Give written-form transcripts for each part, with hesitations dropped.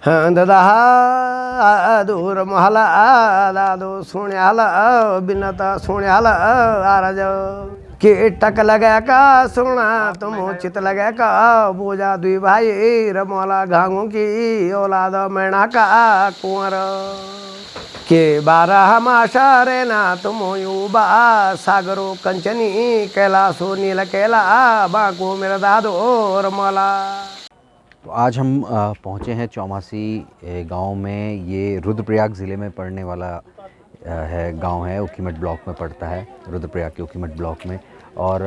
ददा दूर महल दादो सुण्याल बिनता सुण्याल आरज के टक लगे का सुना तुम चित लगे का बोझा दुई भाई रमोला घांगू की औलाद मैना का कुंवर के 12 माशा रे ना तुम युबा सागरो कंचनी कैलासो नील कैला बांको मेरा दादो रमोला। तो आज हम पहुँचे हैं चौमासी गांव में। ये रुद्रप्रयाग ज़िले में पड़ने वाला है गांव है, ऊखीमठ ब्लॉक में पड़ता है, रुद्रप्रयाग के ऊखीमठ ब्लॉक में। और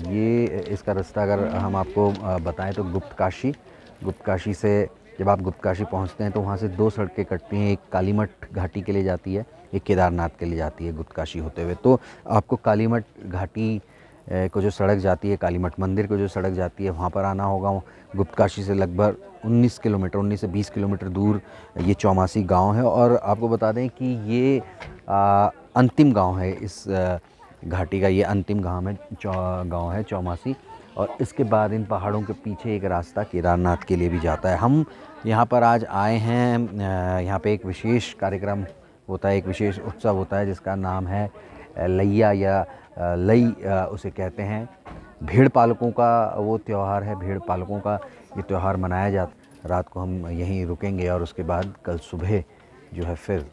ये इसका रास्ता अगर हम आपको बताएं तो गुप्तकाशी से जब आप गुप्तकाशी पहुंचते हैं तो वहां से 2 सड़कें कटती हैं। एक कालीमठ घाटी के लिए जाती है, एक केदारनाथ के लिए जाती है गुप्तकाशी होते हुए। तो आपको कालीमठ घाटी को जो सड़क जाती है, कालीमठ मंदिर को जो सड़क जाती है, वहाँ पर आना होगा। गुप्तकाशी से लगभग 19 से 20 किलोमीटर दूर ये चौमासी गांव है। और आपको बता दें कि ये अंतिम गांव है, इस घाटी का ये अंतिम गांव है चौमासी। और इसके बाद इन पहाड़ों के पीछे एक रास्ता केदारनाथ के लिए भी जाता है। हम यहाँ पर आज आए हैं, यहाँ पे एक विशेष कार्यक्रम होता है, एक विशेष उत्सव होता है जिसका नाम है लैया या लई उसे कहते हैं। भेड़ पालकों का वो त्यौहार है, भेड़ पालकों का ये त्यौहार मनाया जाता। रात को हम यहीं रुकेंगे और उसके बाद कल सुबह जो है फिर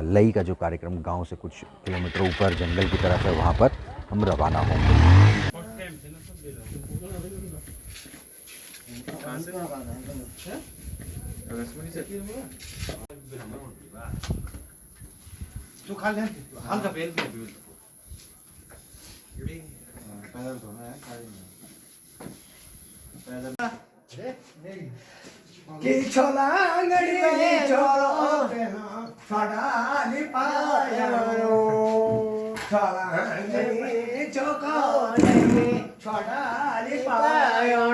लई का जो कार्यक्रम गांव से कुछ किलोमीटर ऊपर जंगल की तरफ है, वहाँ पर हम रवाना होंगे। की छोला अंगड़ी छोलो छोड़ा नी पायो छोला अंगड़ी चोको छोड़ा नी पायो।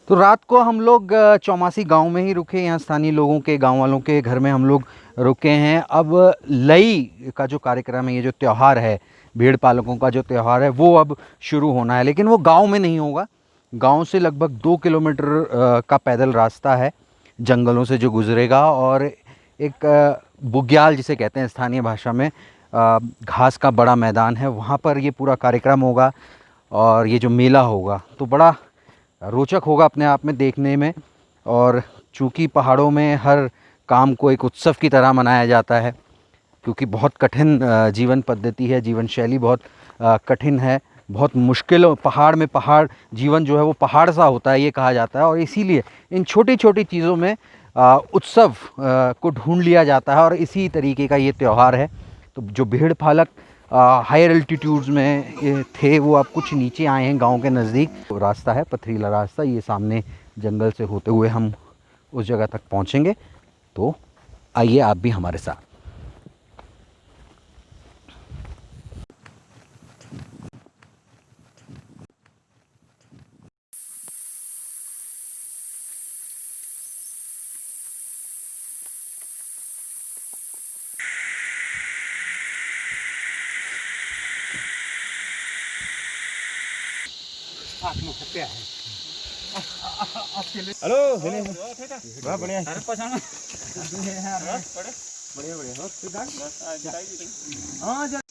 तो रात को हम लोग चौमासी गांव में ही रुके, यहाँ स्थानीय लोगों के, गांव वालों के घर में हम लोग रुके हैं। अब लई का जो कार्यक्रम है, ये जो त्यौहार है, भेड़ पालकों का जो त्यौहार है, वो अब शुरू होना है। लेकिन वो गांव में नहीं होगा, गांव से लगभग 2 किलोमीटर का पैदल रास्ता है, जंगलों से जो गुजरेगा। और एक बुग्याल जिसे कहते हैं स्थानीय भाषा में, घास का बड़ा मैदान है, वहाँ पर ये पूरा कार्यक्रम होगा। और ये जो मेला होगा तो बड़ा रोचक होगा अपने आप में देखने में। और चूँकि पहाड़ों में हर काम को एक उत्सव की तरह मनाया जाता है, क्योंकि बहुत कठिन जीवन पद्धति है, जीवन शैली बहुत कठिन है, बहुत मुश्किल। पहाड़ में पहाड़ जीवन जो है वो पहाड़ सा होता है, ये कहा जाता है। और इसीलिए इन छोटी छोटी चीज़ों में उत्सव को ढूंढ लिया जाता है, और इसी तरीके का ये त्यौहार है। तो जो भेड़ पालक हायर एल्टीट्यूड्स में ये थे, वो अब कुछ नीचे आए हैं गांव के नज़दीक। तो रास्ता है पथरीला रास्ता, ये सामने जंगल से होते हुए हम उस जगह तक पहुंचेंगे। तो आइए आप भी हमारे साथ। हेलो बढ़िया बढ़िया हाँ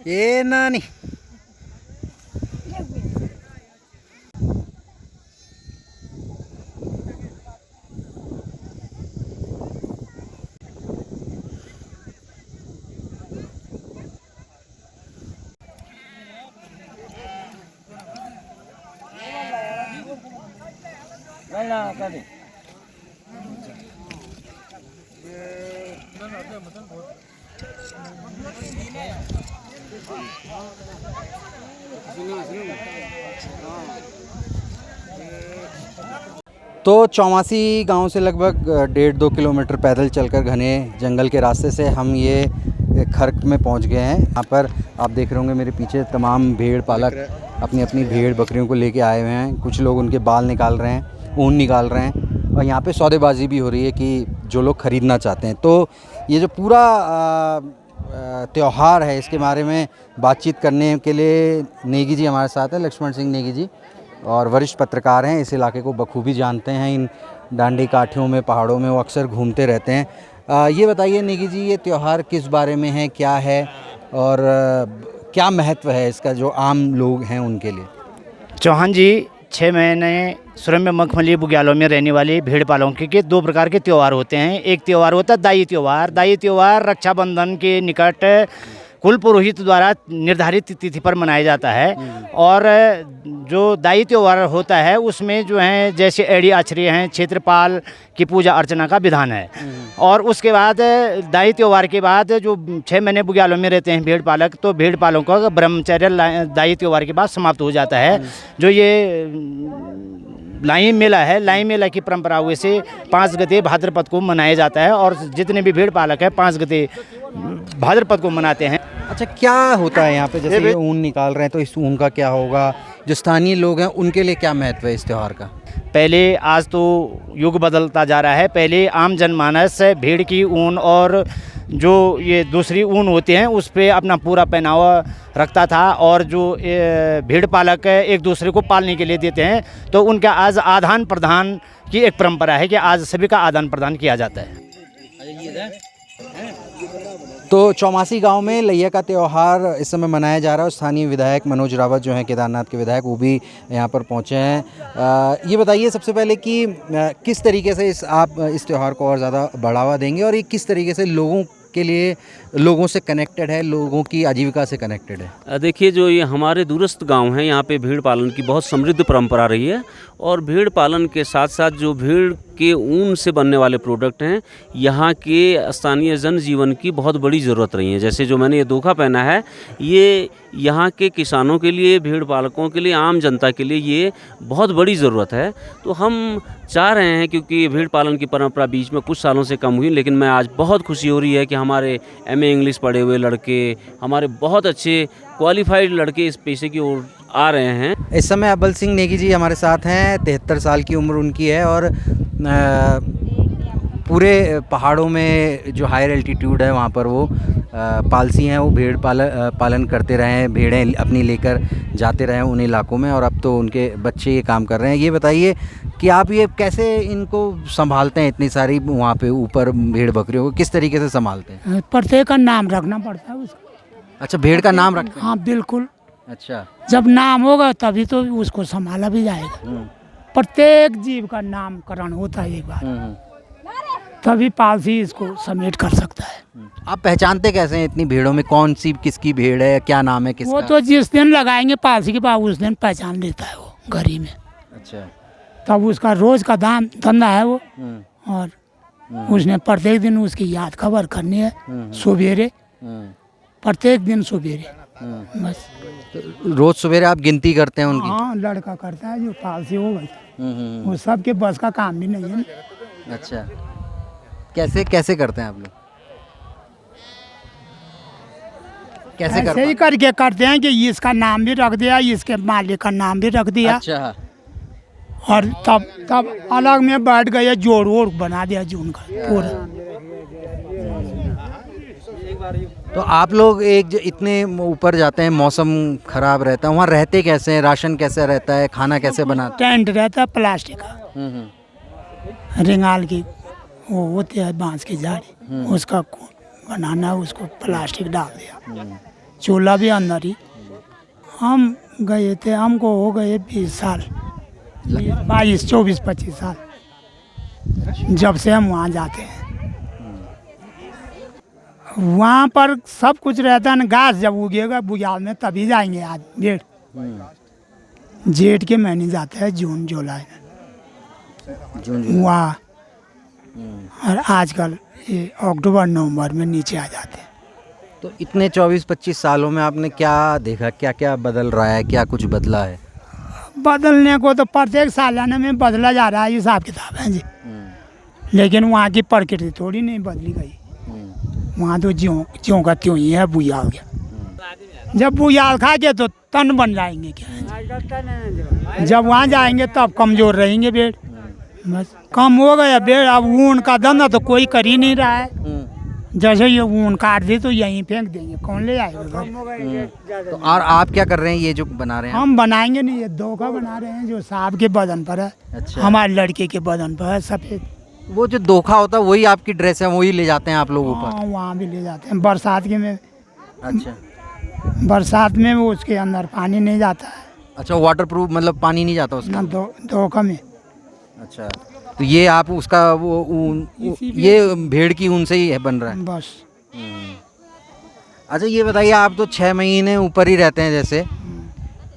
ये नानी नहीं ना कर दे तो चौमासी गांव से लगभग 1.5-2 किलोमीटर पैदल चलकर घने जंगल के रास्ते से हम ये खर्क में पहुंच गए हैं। यहाँ पर आप देख रहे होंगे मेरे पीछे तमाम भेड़ पालक अपनी अपनी भेड़ बकरियों को लेके आए हुए हैं। कुछ लोग उनके बाल निकाल रहे हैं, ऊन निकाल रहे हैं और यहाँ पे सौदेबाजी भी हो रही है कि जो लोग ख़रीदना चाहते हैं। तो ये जो पूरा त्यौहार है इसके बारे में बातचीत करने के लिए नेगी जी हमारे साथ हैं, लक्ष्मण सिंह नेगी जी, और वरिष्ठ पत्रकार हैं, इस इलाके को बखूबी जानते हैं। इन डांडी काठियों में, पहाड़ों में वो अक्सर घूमते रहते हैं। ये बताइए नेगी जी, ये त्यौहार किस बारे में है, क्या है और क्या महत्व है इसका जो आम लोग हैं उनके लिए? चौहान जी, 6 महीने सुरम्य मखमली बुग्यालों में रहने वाले भेड़ पालकों के 2 प्रकार के त्यौहार होते हैं। एक त्यौहार होता है दाई त्यौहार। दाई त्यौहार रक्षाबंधन के निकट कुल पुरोहित द्वारा निर्धारित तिथि पर मनाया जाता है। और जो दाई त्यौहार होता है उसमें जो है जैसे एड़ी आचर्य हैं, क्षेत्रपाल की पूजा अर्चना का विधान है। और उसके बाद दाई त्यौहार के बाद जो 6 महीने बुग्यालों में रहते हैं भेड़ पालक, तो भेड़ पालकों का ब्रह्मचर्य दाई त्यौहार के बाद समाप्त हो जाता है। जो ये लाई मेला है, लाई मेला की परंपरा हुए से 5 गते भाद्रपद को मनाया जाता है और जितने भी भेड़ पालक हैं 5 गते भाद्रपद को मनाते हैं। अच्छा, क्या होता है यहाँ पे? जैसे ये ऊन निकाल रहे हैं तो इस ऊन का क्या होगा? जो स्थानीय लोग हैं उनके लिए क्या महत्व है इस त्यौहार का? पहले, आज तो युग बदलता जा रहा है, पहले आम जनमानस भेड़ की ऊन और जो ये दूसरी ऊन होती हैं उस पे अपना पूरा पहनावा रखता था। और जो भेड़ पालक एक दूसरे को पालने के लिए देते हैं, तो उनका आज आदान प्रदान की एक परंपरा है कि आज सभी का आदान प्रदान किया जाता है। तो चौमासी गांव में लैया का त्यौहार इस समय मनाया जा रहा है। स्थानीय विधायक मनोज रावत जो हैं, केदारनाथ के विधायक, वो भी यहाँ पर पहुँचे हैं। ये बताइए सबसे पहले कि किस तरीके से आप इस त्यौहार को और ज़्यादा बढ़ावा देंगे और ये किस तरीके से लोगों के लिए, लोगों से कनेक्टेड है, लोगों की आजीविका से कनेक्टेड है? देखिए, जो ये हमारे दूरस्थ गांव हैं, यहाँ पे भेड़ पालन की बहुत समृद्ध परंपरा रही है। और भेड़ पालन के साथ साथ जो भेड़ के ऊन से बनने वाले प्रोडक्ट हैं, यहाँ के स्थानीय जनजीवन की बहुत बड़ी ज़रूरत रही है। जैसे जो मैंने ये दोखा पहना है, ये यहाँ के किसानों के लिए, भेड़ पालकों के लिए, आम जनता के लिए ये बहुत बड़ी ज़रूरत है। तो हम चाह रहे हैं, क्योंकि भेड़ पालन की परंपरा बीच में कुछ सालों से कम हुई, लेकिन मैं आज बहुत खुशी हो रही है कि हमारे MA इंग्लिश पढ़े हुए लड़के, हमारे बहुत अच्छे क्वालिफाइड लड़के इस पेशे की ओर आ रहे हैं। इस समय अब्बल सिंह नेगी जी हमारे साथ हैं। 73 साल की उम्र उनकी है और पूरे पहाड़ों में जो हायर एल्टीट्यूड है वहाँ पर वो पालसी हैं। वो भेड़ पालन करते रहे हैं, भेड़ें अपनी लेकर जाते रहे उन इलाकों में, और अब तो उनके बच्चे ये काम कर रहे हैं। ये बताइए कि आप ये कैसे इनको संभालते हैं, इतनी सारी वहाँ पे ऊपर भेड़ बकरियों को किस तरीके से संभालते हैं? प्रत्येक का नाम रखना पड़ता है उसका। अच्छा, भेड़ का नाम रखते हैं? हाँ बिल्कुल। अच्छा, जब नाम होगा तभी तो उसको संभाला भी जाएगा। प्रत्येक जीव का नामकरण होता है एक बार, तभी पालसी इसको समेट कर सकता है। आप पहचानते कैसे हैं इतनी भेड़ों में कौन सी किसकी भेड़ है, क्या नाम है किसका? वो तो जिस दिन लगाएंगे पालसी के पास उस दिन पहचान लेता है वो घड़ी में। अच्छा, तब उसका रोज का धंधा है वो। और उसने प्रत्येक दिन उसकी याद खबर करनी है, सवेरे, प्रत्येक दिन सवेरे। बस रोज सवेरे आप गिनती करते हैं उनकी? हाँ, लड़का करता है जो पालसी होगा। वो सबके बस का काम भी नहीं है। अच्छा, कैसे कैसे करते हैं आप लोग? कैसे ऐसे ही करके करते हैं कि इसका नाम भी रख दिया, इसके मालिक का नाम भी रख दिया। अच्छा, और तब अलग में बैठ गए, जोड़ वोड़ बना दिया जून का पूरा। तो आप लोग इतने ऊपर जाते हैं, मौसम खराब रहता है, वहाँ रहते कैसे हैं? राशन कैसे रहता है? खाना कैसे बनाते हैं? टेंट रहता है प्लास्टिक का, रिंगाल की वो होती है बांस की झाड़ी, उसका बनाना, उसको प्लास्टिक डाल दिया। चूल्हा भी अंदर ही। हम गए थे, हमको हो गए 20 साल, 22, 24, 25 साल जब से हम वहाँ जाते हैं। वहाँ पर सब कुछ रहता है ना, घास जब उगेगा बुग्याल में तभी जाएंगे। आज जेठ के महीने जाते हैं, जून जुलाई में। वहाँ और आजकल ये अक्टूबर नवंबर में नीचे आ जाते हैं। तो इतने 24-25 सालों में आपने क्या देखा, क्या क्या बदल रहा है, क्या कुछ बदला है? बदलने को तो प्रत्येक सालाना में बदला जा रहा है, हिसाब किताब है जी। लेकिन वहाँ की प्रकृति थोड़ी नहीं बदली गई। वहाँ तो ज्यों का त्यों ही है, बुयाल गया। जब बुयाल खा के तो तन बन जाएंगे क्या, जब वहाँ जाएंगे तब कमजोर रहेंगे भेड़। बस कम हो गया भेड़। अब ऊन का धंधा तो कोई कर ही नहीं रहा है। जैसे ये ऊन काट दे तो यहीं फेंक देंगे, कौन ले आएगा घर? तो और आप क्या कर रहे हैं, ये जो बना रहे हैं? हम बनाएंगे नहीं, ये धोखा बना रहे हैं जो साहब के बदन पर है। अच्छा। हमारे लड़के के बदन पर है सफेद। वो जो धोखा होता है वही आपकी ड्रेस है, वही ले जाते हैं आप लोग ऊपर? हाँ, वहाँ भी ले जाते हैं बरसात के में। अच्छा बरसात में वो उसके अंदर पानी नहीं जाता है अच्छा, वाटर प्रूफ मतलब पानी नहीं जाता उसका? ना, धोखा में। अच्छा, तो ये आप उसका वो ऊन, ये भेड़ की ऊन से ही है बन रहा है? बस। अच्छा ये बताइए, आप तो 6 महीने ऊपर ही रहते हैं जैसे,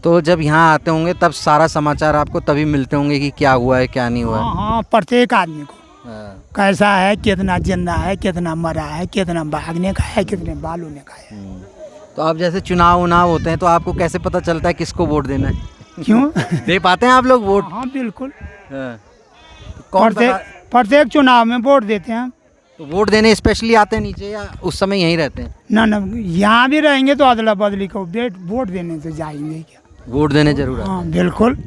तो जब यहाँ आते होंगे तब सारा समाचार आपको तभी मिलते होंगे कि क्या हुआ है क्या नहीं हुआ है? हाँ, प्रत्येक आदमी को हाँ। कैसा है, कितना जिंदा है, कितना मरा है, कितना भागने का है, कितने बालों ने का है। तो आप जैसे चुनाव होते हैं तो आपको कैसे पता चलता है किसको वोट देना है? क्यों? दे पाते हैं आप लोग वोट? हाँ बिल्कुल। हाँ। कौन प्रत्येक चुनाव में वोट देते हैं हम। तो वोट देने स्पेशली आते हैं नीचे या उस समय यहीं रहते हैं? ना, यहाँ भी रहेंगे तो अदला बदली को वोट देने तो जाएंगे क्या? वोट देने जरूर आते हैं। हाँ बिल्कुल।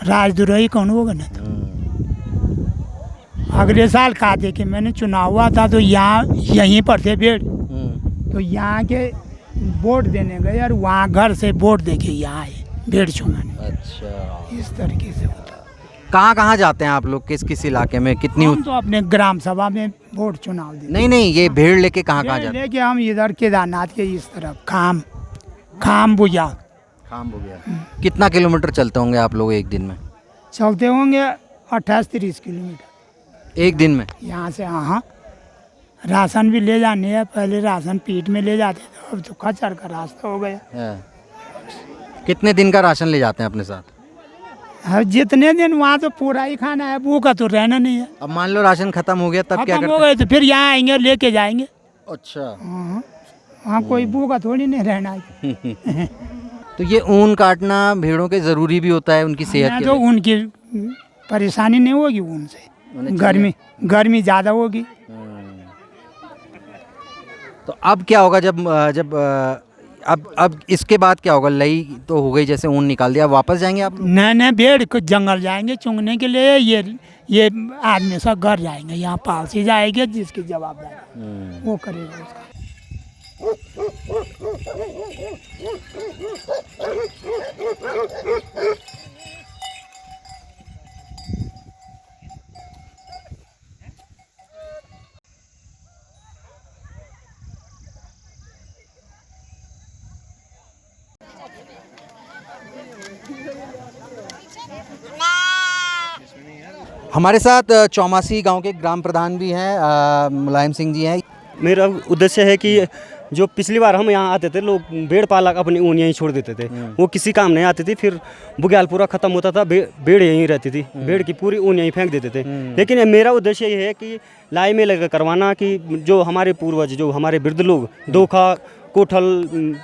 राजद्रोही कौन होगा ना? अगले साल कहा थे कि मैंने चुनाव हुआ था तो यहीं पर थे भेड़, तो यहाँ के वोट देने गए और वहाँ घर से वोट दे के यहाँ आए भेड़ चुनाने। अच्छा, इस तरीके से होता है। कहाँ जाते हैं आप लोग, किस किस इलाके में, कितनी? हम तो अपने ग्राम सभा में वोट चुनाव देते। नहीं, ये भेड़ लेके कहाँ जाते हैं? लेके हम इधर केदारनाथ के इस तरफ खाम बुझा। खाम हो गया। कितना किलोमीटर चलते होंगे आप लोग एक दिन में? चलते होंगे 28-30 किलोमीटर एक दिन में? यहाँ से। हाँ, राशन भी ले जाने है। पहले राशन पीठ में ले जाते थे, अब तो खच्चर का रास्ता हो गया। हाँ। कितने दिन का राशन ले जाते हैं अपने साथ? अब जितने दिन वहाँ तो पूरा ही खाना है, भूखा तो रहना नहीं है। अब मान लो राशन खत्म हो गया तब क्या खत्म हो करते गए तो फिर यहाँ आएंगे लेके जाएंगे। अच्छा। हाँ, वहाँ कोई भूखा थोड़ी नहीं रहना है। तो ये ऊन काटना भेड़ों के जरूरी भी होता है उनकी सेहत के तो लिए? उनकी परेशानी नहीं होगी उनसे, गर्मी ज़्यादा होगी। तो अब क्या होगा जब अब इसके बाद क्या होगा? लई तो हो गई, जैसे ऊन निकाल दिया, वापस जाएंगे आप लोग? नए भेड़ को जंगल जाएंगे चुंगने के लिए। ये आदमी सब घर जाएंगे, यहाँ पालसी जाएगी, जिसकी जवाबदारी वो करेगा उसका। हमारे साथ चौमासी गांव के ग्राम प्रधान भी हैं, मुलायम सिंह जी हैं। मेरा उद्देश्य है कि जो पिछली बार हम यहाँ आते थे, लोग भेड़ पालक अपनी ऊन यहीं छोड़ देते थे, वो किसी काम नहीं आती थी। फिर बुग्याल पूरा खत्म होता था, भेड़ यहीं रहती थी, भेड़ की पूरी ऊन यहीं फेंक देते थे। लेकिन मेरा उद्देश्य ये है कि लाई में लगा करवाना, कि जो हमारे पूर्वज, जो हमारे वृद्ध लोग धोखा, कोठल,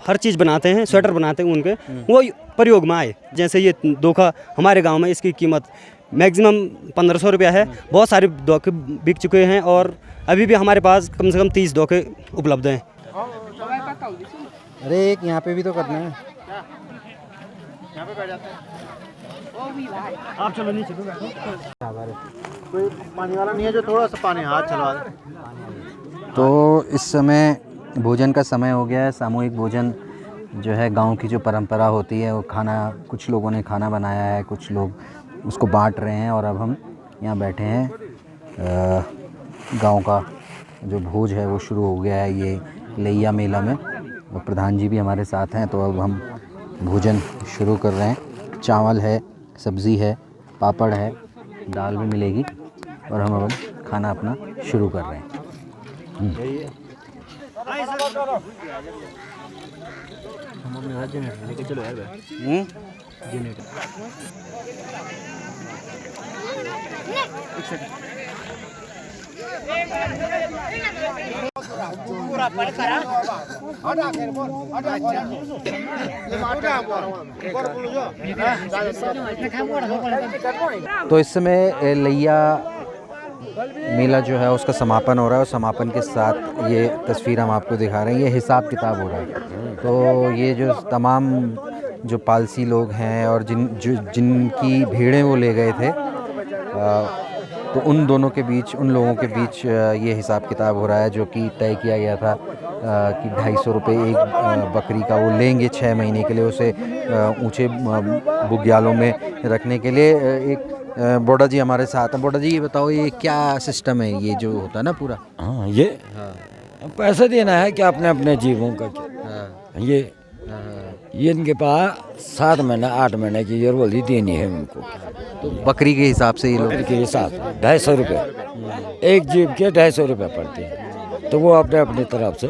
हर चीज़ बनाते हैं, स्वेटर बनाते हैं उनके, वो प्रयोग में आए। जैसे ये धोखा हमारे गाँव में इसकी कीमत मैक्सिमम 1500 रुपया है। बहुत सारे धोखे बिक चुके हैं और अभी भी हमारे पास कम से कम 30 धोखे उपलब्ध हैं। अरे एक यहाँ पे भी तो करना है। आप चलो नीचे कोई पानी वाला नहीं है जो थोड़ा सा पानी हाथ चला दे। तो इस समय भोजन का समय हो गया है। सामूहिक भोजन जो है गांव की जो परंपरा होती है, वो खाना, कुछ लोगों ने खाना बनाया है, कुछ लोग उसको बांट रहे हैं और अब हम यहाँ बैठे हैं। गांव का जो भोज है वो शुरू हो गया है ये लैया मेला में, और प्रधान जी भी हमारे साथ हैं। तो अब हम भोजन शुरू कर रहे हैं। चावल है, सब्ज़ी है, पापड़ है, दाल भी मिलेगी और हम अब खाना अपना शुरू कर रहे हैं। तो इस समय लैया मेला जो है उसका समापन हो रहा है और समापन के साथ ये तस्वीर हम आपको दिखा रहे हैं, ये हिसाब किताब हो रहा है। तो ये जो तमाम जो पालसी लोग हैं और जिनकी भेड़ें वो ले गए थे, तो उन दोनों के बीच, उन लोगों के बीच ये हिसाब किताब हो रहा है, जो कि तय किया गया था कि 250 रुपये एक बकरी का वो लेंगे 6 महीने के लिए, उसे ऊंचे बुग्यालों में रखने के लिए। एक बोडा जी हमारे साथ हैं। बोडा जी ये बताओ, ये क्या सिस्टम है, ये जो होता है ना पूरा? हाँ, ये पैसा देना है क्या अपने अपने जीवों का क्या? ये इनके पास 7 महीना 8 महीने की ईयरवली देनी है उनको। तो बकरी के हिसाब से ये लोग के हिसाब 250 रुपये एक जीव के 250 रुपये पड़ते हैं, तो वो अपने अपनी तरफ से।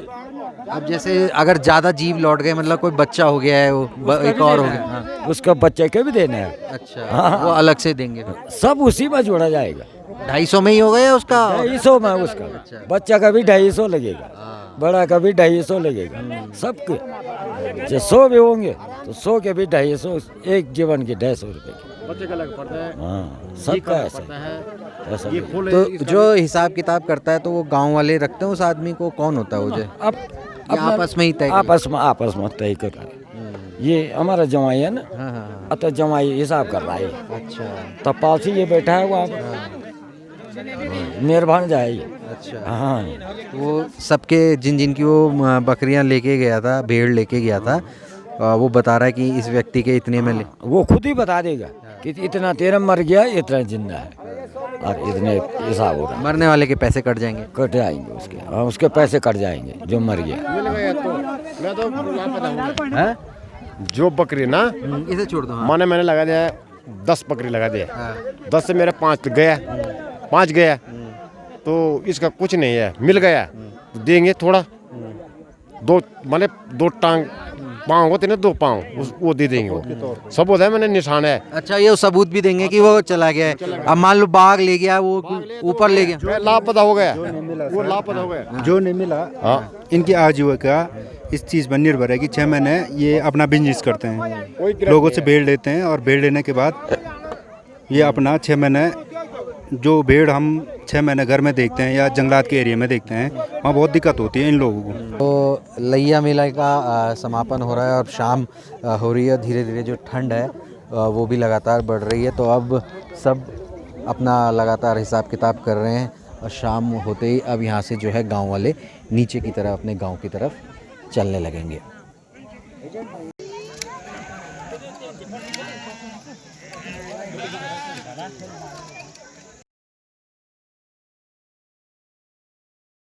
अब जैसे अगर ज़्यादा जीव लौट गए, मतलब कोई बच्चा हो गया है, वो एक और हो गया, हाँ। उसका बच्चे के भी देना है। अच्छा, हाँ। वो अलग से देंगे? सब उसी में जोड़ा जाएगा। 250 में ही हो गया उसका? 250 में उसका बच्चा का भी 250 लगेगा, बड़ा का भी 250 लगेगा, सबके। जो 100 भी होंगे तो 100 के भी 250, एक जीवन के 250 रुपये के। बच्चे का अलग पड़ता है, हाँ, सबका ऐसा। ये फूल तो जो हिसाब किताब करता है तो वो गांव वाले रखते हैं उस आदमी को? कौन होता है वो? जो अब आपस में ही तय आपस में तय कर रहा है। ये हमारा जवाई है ना, हाँ हाँ। अतः जवाई हिसाब कर रहा है। अच्छा, तब पालसी ये बैठा है वहाँ पर, मेहरबान जाए। अच्छा। हाँ, वो सबके जिनकी वो बकरियां लेके गया था, भेड़ लेके गया था, वो बता रहा है कि इस व्यक्ति के इतने में वो खुद ही बता देगा कि इतना तेरा मर गया, इतना जिंदा है, और इतने हिसाब हो रहा है। मरने वाले के पैसे कट जाएंगे? कट जाएंगे उसके, हाँ, उसके पैसे कट जाएंगे जो मर गया। मैं तो लापता हूँ। हैं? जो बकरी ना, इसे छोड़ दो। हाँ। मैंने लगा दिया 10 बकरी लगा दिया, 10 से मेरे 5 गया, 5 गया, तो इसका कुछ नहीं है, मिल गया तो देंगे थोड़ा, 2 मतलब 2 टांग पाँव होते ना, 2 पाँव वो दे देंगे, वो सब होता है, मैंने निशान है। अच्छा, ये सबूत भी देंगे कि वो चला गया है। अब मान लो बाघ ले गया, वो ऊपर ले गया, लापता हो गया, वो लापता हो गया। जो नहीं मिला, हाँ, इनकी आजीविका इस चीज़ पर निर्भर है कि 6 महीने ये अपना बिजनेस करते हैं, लोगों से भेड़ लेते हैं, और भेड़ लेने के बाद ये अपना 6 महीने, जो भेड़ हम 6 महीने घर में देखते हैं या जंगलात के एरिया में देखते हैं, वहाँ बहुत दिक्कत होती है इन लोगों को। तो लैया मेला का समापन हो रहा है और शाम हो रही है। धीरे धीरे जो ठंड है वो भी लगातार बढ़ रही है, तो अब सब अपना लगातार हिसाब किताब कर रहे हैं, और शाम होते ही अब यहाँ से जो है गांव वाले नीचे की तरफ, अपने गांव की तरफ चलने लगेंगे।